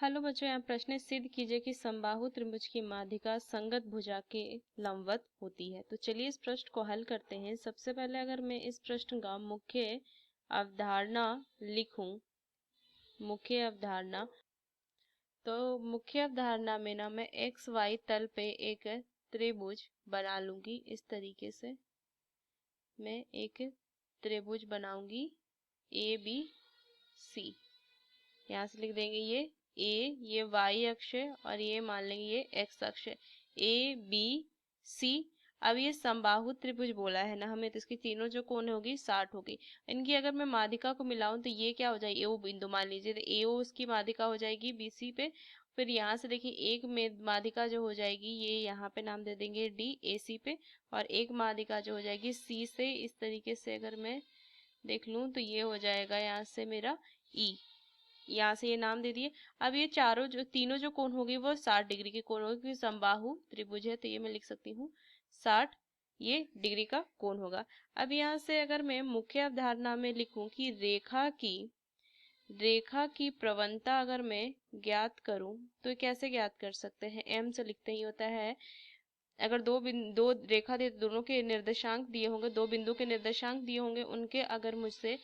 Hello बच्चों, यहाँ प्रश्न सिद्ध कीजिए कि समबाहु त्रिभुज की माध्यिका संगत भुजा के लंबवत होती है। तो चलिए इस प्रश्न को हल करते हैं। सबसे पहले अगर मैं इस प्रश्न का मुख्य अवधारणा लिखूं, मुख्य अवधारणा, तो मुख्य अवधारणा में ना मैं एक्स वाई तल पे एक त्रिभुज बना लूंगी। इस तरीके से मैं एक त्रिभुज बनाऊंगी ए बी सी। यहाँ से लिख देंगे ये वाई अक्ष है और ये मान लेंगे ये एक्स अक्ष है, ए बी सी। अब ये समबाहु त्रिभुज बोला है ना हमें, तो इसकी तीनों जो कोण होगी 60 होगी। इनकी अगर मैं माध्यिका को मिलाऊं तो ये क्या हो जाएगी, ए ओ बिंदु मान लीजिए, तो ए ओ उसकी माध्यिका हो जाएगी बीसी पे। फिर यहाँ से देखिए एक में माध्यिका जो हो जाएगी ये यहाँ पे नाम दे देंगे डी ए सी पे, और एक माध्यिका जो हो जाएगी सी से। इस तरीके से अगर मैं देख लूं तो ये हो जाएगा यहाँ से मेरा ई, यहाँ से ये नाम दे दिए। अब ये चारों जो तीनों जो कोण होगी वो 60 डिग्री के कोण होगी, क्योंकि समबाहु त्रिभुज है, तो ये मैं लिख सकती हूँ 60 ये डिग्री का कोण होगा। अब यहाँ से अगर मैं मुख्य अवधारणा में लिखूं कि रेखा की प्रवणता अगर मैं ज्ञात करूं तो कैसे ज्ञात कर सकते हैं, एम से लिखते ही होता है। अगर दो रेखा दे, दोनों के निर्देशांक दिए होंगे, दो बिंदु के निर्देशांक दिए होंगे, उनके अगर मुझसे,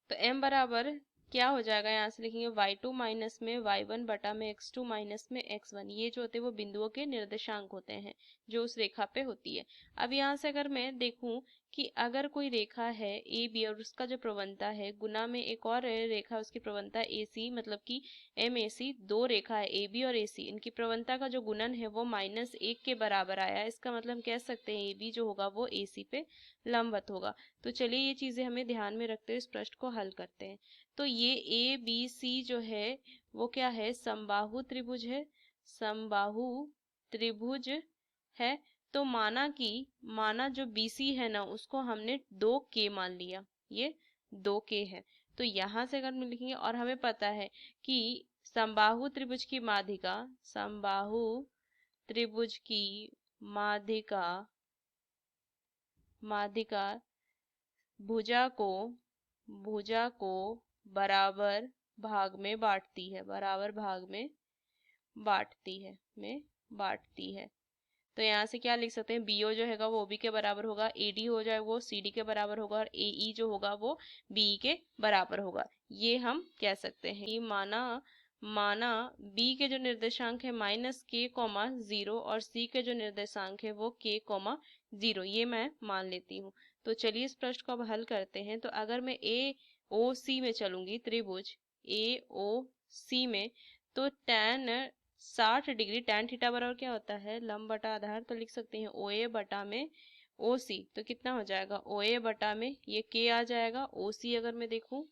तो m बराबर क्या हो जाएगा, यहाँ से लिखेंगे y2 माइनस में y1 बटा में x2 माइनस में x1। ये जो होते हैं वो बिंदुओं के निर्देशांक होते हैं जो उस रेखा पे होती है। अब यहाँ से अगर मैं देखूं कि अगर कोई रेखा है ए बी और उसका जो प्रवणता है गुना में एक और रेखा, उसकी प्रवणता ए सी, मतलब कि एम ए सी, दो रेखा है ए बी और ए सी, इनकी प्रवणता का जो गुणन है वो -1 के बराबर आया। इसका मतलब हम कह सकते हैं ए बी जो होगा वो ए सी पे लंबवत होगा। तो चलिए ये चीजें हमें ध्यान में रखते हुए इस प्रश्न को हल करते हैं। तो ये ए बी सी जो है वो क्या है, समबाहु त्रिभुज है, समबाहु त्रिभुज है। तो माना जो बीसी है ना उसको हमने 2K मान लिया, ये 2K है। तो यहाँ से अगर हम लिखेंगे, और हमें पता है कि समबाहु त्रिभुज की माध्यिका, समबाहु त्रिभुज की माध्यिका भुजा को बराबर भाग में बांटती है, बराबर भाग में बांटती है। तो यहाँ से क्या लिख सकते हैं, बीओ जो हैगा वो ओबी के बराबर होगा, एडी हो जाए वो सीडी के बराबर होगा, और एई जो होगा वो बीई के बराबर होगा। ये हम कह सकते हैं कि माना बी के जो निर्देशांक है -k,0 और सी के जो निर्देशांक है वो k,0, ये मैं मान लेती हूँ। तो चलिए इस प्रश्न को अब हल करते हैं। तो अगर मैं ए ओ सी में चलूंगी, त्रिभुज ए ओ सी में, तो tan 60 डिग्री, tan थीटा बराबर क्या होता है, लंब बटा आधार, तो लिख सकते हैं ओ ए बटा में ओ सी। तो कितना हो जाएगा, ओ ए बटा में ये k आ जाएगा, ओ सी अगर मैं देखूं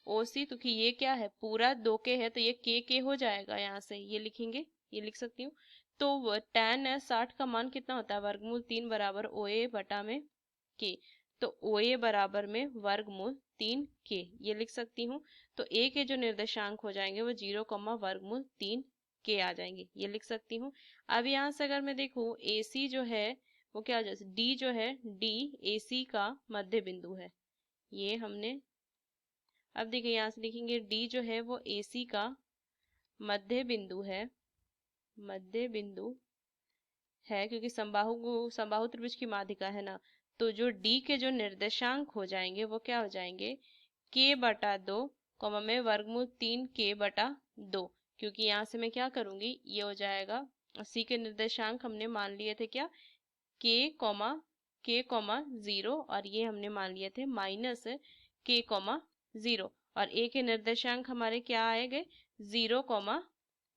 ओ सी, तो कि ये क्या है पूरा 2K है, तो ये k हो जाएगा। यहाँ से ये लिखेंगे, ये लिख सकती हूँ। तो tan 60 का मान कितना होता है, वर्गमूल 3 बराबर ओ ए बटा में k। तो ओ ए बराबर में वर्गमूल 3K ये लिख सकती हूँ। तो a के जो निर्देशांक हो जाएंगे वो 0, वर्गमूल 3K आ जाएंगे, ये लिख सकती हूँ। अब यहाँ से अगर मैं देखूँ AC जो है वो क्या हो जाए, D जो है D AC का मध्य बिंदु है, ये हमने। अब देखिए यहाँ से लिखेंगे D जो है वो AC का मध्य बिंदु है, क्योंकि समबाहु त्रिभुज की माध्यिका है ना। तो जो D के जो निर्देशांक हो जाएंगे वो क्या हो जाएंगे, K बटा 2, में वर्गमूल 3K बटा 2, क्योंकि यहाँ से मैं क्या करूंगी, ये हो जाएगा C के निर्देशांक हमने मान लिए थे क्या, K,0, और ये हमने मान लिए थे -K,0, और A के निर्देशांक हमारे क्या आएंगे 0,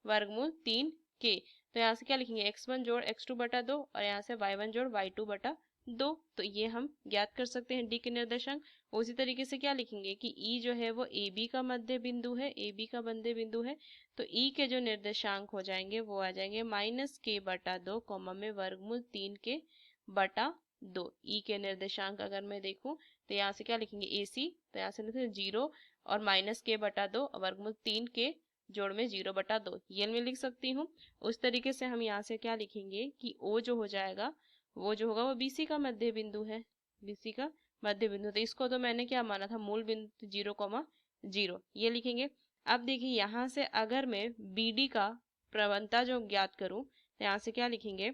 वर्गमूल 3K। तो यहाँ से क्या लिखेंगे, x1 जोड़ x2 बटा 2, और यहाँ से y1 जोड़ y2 बटा 2। तो ये हम ज्ञात कर सकते हैं D के निर्देशांक। उसी तरीके से क्या लिखेंगे कि E जो है वो AB का मध्य बिंदु है, AB का मध्य बिंदु है। तो E के जो निर्देशांक हो जाएंगे वो आ जाएंगे -K बटा 2, में वर्गमूल 3K बटा 2। E के निर्देशांक अगर मैं देखूं तो यहाँ से क्या लिखेंगे AC, तो यहाँ से लिखेंगे 0 और -K बटा 2 वर्गमूल 3K जोड़ में 0 बटा 2, ये मैं लिख सकती हूँ। उस तरीके से हम यहाँ से क्या लिखेंगे कि O जो हो जाएगा वो जो होगा वो BC का मध्य बिंदु है, BC का मध्य बिंदु। तो इसको तो मैंने क्या माना था, मूल बिंदु 0, 0, ये लिखेंगे। अब देखिए यहाँ से अगर मैं BD का प्रवणता जो ज्ञात करूं तो यहाँ से क्या लिखेंगे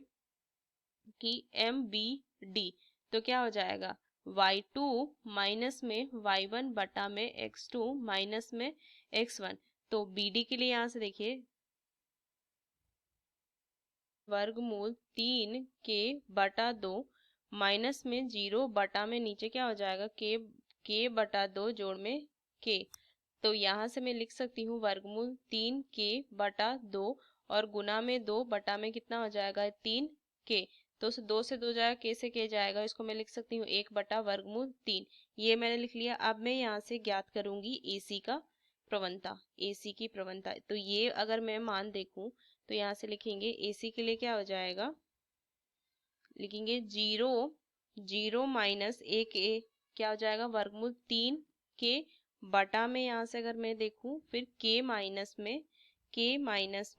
कि MBD, तो क्या हो जाएगा y2 माइनस में y1 बटा में x2 माइनस में x1। तो BD के लिए यहाँ से देखिए वर्गमूल 3 के बटा 2 माइनस में 0 बटा में नीचे क्या हो जाएगा के बटा 2 जोड़ में k। तो यहाँ से मैं लिख सकती हूँ वर्गमूल 3 के बटा 2 और गुना में 2 बटा में कितना हो जाएगा 3 के। तो 2 से 2 जाएगा, k से k जाएगा, इसको मैं लिख सकती हूँ 1 बटा वर्गमूल 3। ये मैंने लिख लिया। अब मैं यहाँ से ज्ञात करूंगी AC का प्रवणता, AC की प्रवणता। तो ये अगर मैं मान देखूं तो यहाँ से लिखेंगे AC के लिए क्या हो जाएगा, लिखेंगे 0 माइनस 1 क्या हो जाएगा वर्गमूल 3 के बटा में, यहाँ से अगर मैं देखूं फिर के माइनस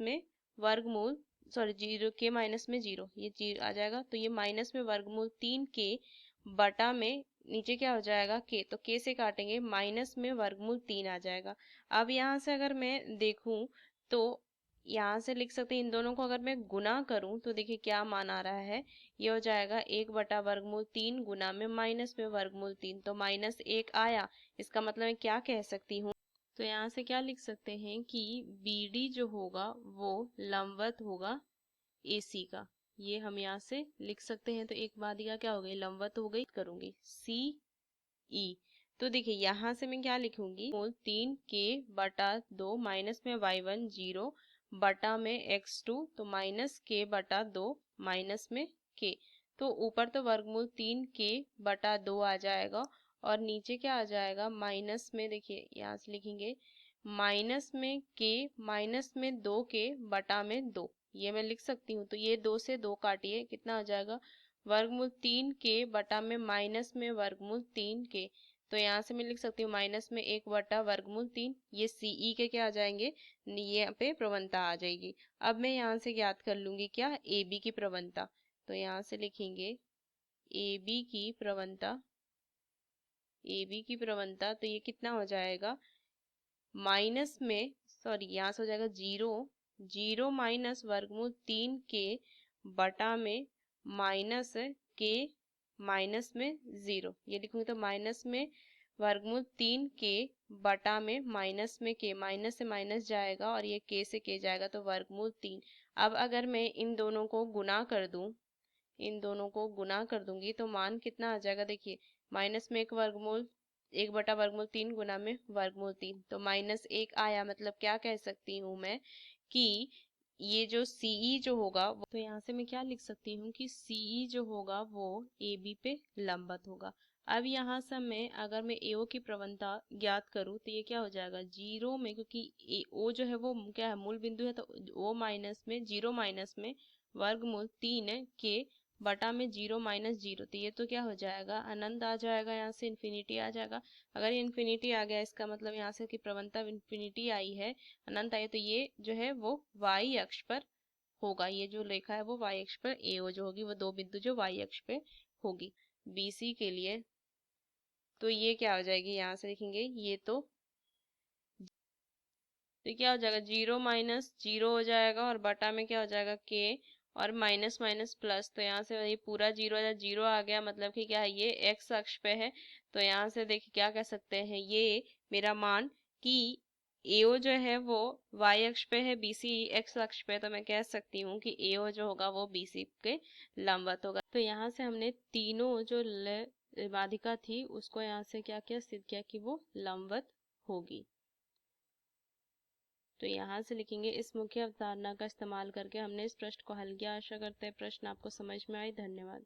में वर्गमूल सॉरी 0 के माइनस में 0, ये 0 आ जाएगा। तो ये माइनस में वर्गमूल 3 के बटा में नीचे क्या हो जाएगा के, तो के से काटेंगे माइनस में वर्गमूल 3 आ जाएगा। अब यहाँ से अगर मैं देखूं तो यहाँ से लिख सकते हैं इन दोनों को अगर मैं गुना करूं तो देखिए क्या मान आ रहा है, ये हो जाएगा 1 बटा वर्गमूल 3 गुना में माइनस में वर्गमूल 3, तो -1 आया। इसका मतलब मैं क्या कह सकती हूँ, तो यहाँ से क्या लिख सकते हैं कि BD जो होगा वो लंबवत होगा AC का। ये हम यहाँ से लिख सकते हैं। तो एक बादिका क्या हो गई, लंबवत हो गई। करूंगी CE, तो देखिए यहाँ से मैं क्या लिखूंगी, मूल 3 के बटा 2 माइनस में y1 0 बटा में x2, तो माइनस के बटा 2 माइनस में k। तो ऊपर तो वर्गमूल 3 के बटा 2 आ जाएगा और नीचे क्या आ जाएगा माइनस में, देखिए यहाँ से लिखेंगे माइनस में k माइनस में 2 के बटा में 2, ये मैं लिख सकती हूँ। तो ये 2 से 2 काटिए, कितना हो जाएगा वर्गमूल 3 के बटा में माइनस में वर्गमूल 3 के। तो यहाँ से मैं लिख सकती हूँ माइनस में 1 बटा वर्गमूल 3, ये CE के क्या आ जाएंगे, ये यहाँ पे प्रवणता आ जाएगी। अब मैं यहाँ से ज्ञात कर लूंगी क्या AB की प्रवणता। तो यहाँ से लिखेंगे AB की प्रवणता, AB की प्रवणता, तो ये कितना हो जाएगा माइनस में सॉरी यहाँ से हो जाएगा 0 माइनस वर्गमूल 3 के बटा में माइनस के माइनस में 0, ये लिखूंगी। तो माइनस में वर्गमूल 3 के बटा में माइनस में के, माइनस से माइनस जाएगा और ये के से के जाएगा, तो वर्गमूल 3। अब अगर मैं इन दोनों को गुना कर दूं, इन दोनों को गुना कर दूंगी तो मान कितना आ जाएगा, देखिए माइनस में 1 बटा वर्गमूल 3 गुना में वर्गमूल 3, तो -1 आया। मतलब क्या कह सकती हूँ मैं कि ये जो CE जो होगा तो यहाँ से मैं क्या लिख सकती हूँ कि CE जो होगा वो AB पे लंबवत होगा। अब यहाँ से अगर मैं AO की प्रवणता ज्ञात करूँ तो ये क्या हो जाएगा 0 में, क्योंकि O जो है वो क्या है मूल बिंदु है, तो O माइनस में 0 माइनस में वर्गमूल 3 के बटा में 0 माइनस 0, तो ये तो क्या हो जाएगा अनंत आ जाएगा, यहाँ से इन्फिनिटी आ जाएगा। अगर ये इन्फिनिटी आ गया इसका मतलब यहाँ से कि प्रवणता इन्फिनिटी आई है, अनंत आई है, तो ये जो है वो y अक्ष पर होगा। ये जो रेखा है वो y अक्ष पर AO जो होगी वो दो बिंदु जो y अक्ष पे होगी। BC के लिए तो ये क्या हो जाएगी, यहाँ से देखेंगे ये तो क्या हो जाएगा 0 माइनस 0 हो जाएगा और बटा में क्या हो जाएगा k और माइनस माइनस प्लस, तो यहाँ से ये पूरा 0 आ गया। मतलब कि क्या है ये x अक्ष पे है। तो यहाँ से देखिए क्या कह सकते हैं, ये मेरा मान कि AO जो है वो y अक्ष पे है, BC x अक्ष पे, तो मैं कह सकती हूँ कि AO जो होगा वो BC के लंबवत होगा। तो यहाँ से हमने तीनों जो बाधिका थी उसको यहाँ से क्या किया, सिद्ध किया कि वो लंबवत होगी। तो यहाँ से लिखेंगे इस मुख्य अवधारणा का इस्तेमाल करके हमने इस प्रश्न को हल किया। आशा करते हैं प्रश्न आपको समझ में आए। धन्यवाद।